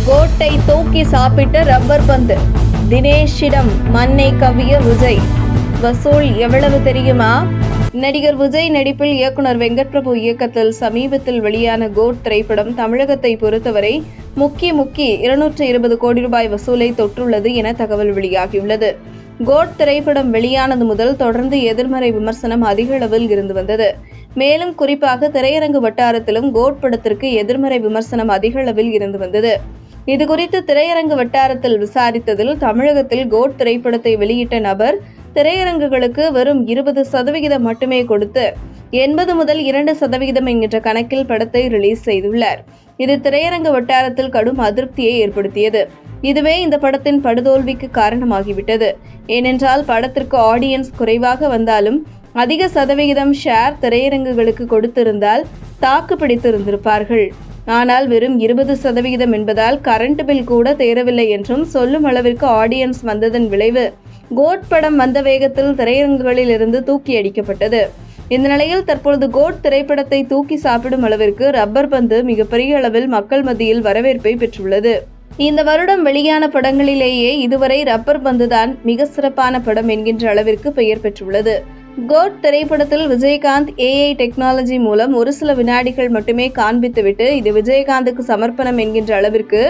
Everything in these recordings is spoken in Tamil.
கோட்டை தூக்கி சாப்பிட்ட ரப்பர் பந்து. தினேஷிடம் மண்ணை கவ்விய விஜய். வசூல் எவ்வளவு தெரியுமா? நடிகர் விஜய் நடிப்பில் இயக்குனர் வெங்கட் பிரபு இயக்கத்தில் சமீபத்தில் வெளியான கோட் திரைப்படம் தமிழகத்தை பொறுத்தவரை முக்கி 220 கோடி ரூபாய் வசூலை தொற்றுள்ளது என தகவல் வெளியாகியுள்ளது. கோட் திரைப்படம் வெளியானது முதல் தொடர்ந்து எதிர்மறை விமர்சனம் அதிக அளவில் இருந்து வந்தது. மேலும் குறிப்பாக திரையரங்கு வட்டாரத்திலும் கோட் படத்திற்கு எதிர்மறை விமர்சனம் அதிக அளவில் இருந்து வந்தது. இதுகுறித்து திரையரங்கு வட்டாரத்தில் விசாரித்ததில் தமிழகத்தில் கோட் திரைப்படத்தை வெளியிட்ட நபர் திரையரங்குகளுக்கு வெறும் 20% மட்டுமே கொடுத்து 80 முதல் 2% என்கின்ற கணக்கில் படத்தை ரிலீஸ் செய்துள்ளார். இது திரையரங்கு வட்டாரத்தில் கடும் அதிருப்தியை ஏற்படுத்தியது. இதுவே இந்த படத்தின் படுதோல்விக்கு காரணமாகிவிட்டது. ஏனென்றால் படத்திற்கு ஆடியன்ஸ் குறைவாக வந்தாலும் அதிக சதவிகிதம் ஷேர் திரையரங்குகளுக்கு கொடுத்திருந்தால் தாக்கு பிடித்திருந்திருப்பார்கள். ஆனால் வெறும் 20% என்பதால் கரண்ட் பில் கூட தேரவில்லை என்றும் சொல்லும் அளவிற்கு ஆடியன்ஸ் வந்ததன் விளைவு கோட் படம் வந்த வேகத்தில் திரையரங்குகளில் இருந்து தூக்கி அடிக்கப்பட்டது. இந்த நிலையில் தற்பொழுது கோட் திரைப்படத்தை தூக்கி சாப்பிடும் அளவிற்கு ரப்பர் பந்து மிகப்பெரிய அளவில் மக்கள் மத்தியில் வரவேற்பை பெற்றுள்ளது. இந்த வருடம் வெளியான படங்களிலேயே இதுவரை ரப்பர் பந்து தான் மிக சிறப்பான படம் என்கின்ற அளவிற்கு பெயர் பெற்றுள்ளது. கோட் திரைப்படத்தில் விஜயகாந்த் AI டெக்னாலஜி மூலம் ஒரு சில வினாடிகள் மட்டுமே காண்பித்துவிட்டு இது விஜயகாந்துக்கு சமர்ப்பணம் என்கின்ற அளவிற்கு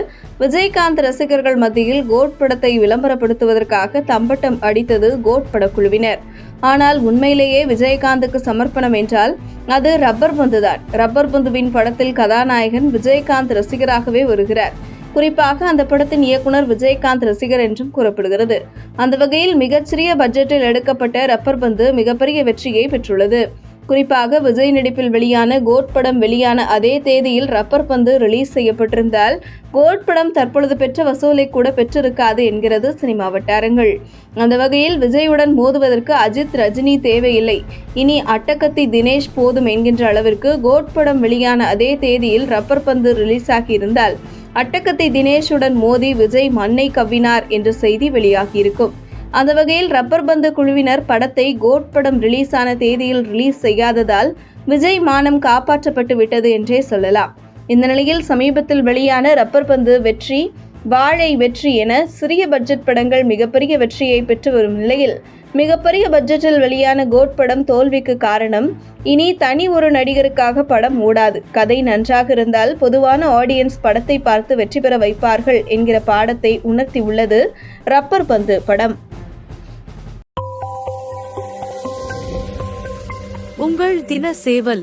விஜயகாந்த் ரசிகர்கள் மத்தியில் கோட் படத்தை விளம்பரப்படுத்துவதற்காக தம்பட்டம் அடித்தது கோட் படக்குழுவினர். ஆனால் உண்மையிலேயே விஜயகாந்துக்கு சமர்ப்பணம் என்றால் அது ரப்பர் பந்து தான். ரப்பர் பந்துவின் படத்தில் கதாநாயகன் விஜயகாந்த் ரசிகராகவே வருகிறார். குறிப்பாக அந்த படத்தின் இயக்குனர் விஜயகாந்த் ரசிகர் என்றும் கூறப்படுகிறது. அந்த வகையில் மிகச்சிறிய பட்ஜெட்டில் எடுக்கப்பட்ட ரப்பர் பந்து மிகப்பெரிய வெற்றியை பெற்றுள்ளது. குறிப்பாக விஜய் நடிப்பில் வெளியான கோட் படம் வெளியான அதே தேதியில் ரப்பர் பந்து ரிலீஸ் செய்யப்பட்டிருந்தால் கோட் படம் தற்பொழுது பெற்ற வசூலை கூட பெற்றிருக்காது என்கிறது சினிமா வட்டாரங்கள். அந்த வகையில் விஜயுடன் மோதுவதற்கு அஜித், ரஜினி தேவையில்லை, இனி அட்டகத்தி தினேஷ் போதும் என்கின்ற அளவிற்கு கோட் படம் வெளியான அதே தேதியில் ரப்பர் பந்து ரிலீஸ் ஆகியிருந்தால் அட்டகத்தி தினேஷுடன் மோதி விஜய் மண்ணை கவ்வினார் என்ற செய்தி வெளியாகியிருக்கும். அந்த வகையில் ரப்பர் பந்து குழுவினர் படத்தை கோட் படம் ரிலீஸ் ஆன தேதியில் ரிலீஸ் செய்யாததால் விஜய் மானம் காப்பாற்றப்பட்டு விட்டது என்றே சொல்லலாம். இந்த நிலையில் சமீபத்தில் வெளியான ரப்பர் பந்து வெற்றி, வாழை வெற்றி என சிறிய பட்ஜெட் படங்கள் மிகப்பெரிய வெற்றியை பெற்று வரும் நிலையில் மிகப்பெரிய பட்ஜெட்டில் வெளியான கோட் படம் தோல்விக்கு காரணம் இனி தனி ஒரு நடிகருக்காக படம் ஓடாது, கதை நன்றாக இருந்தால் பொதுவான ஆடியன்ஸ் படத்தை பார்த்து வெற்றி பெற வைப்பார்கள் என்கிற பாடத்தை உணர்த்தி உள்ளது ரப்பர் பந்து படம். உங்கள் தின சேவல்.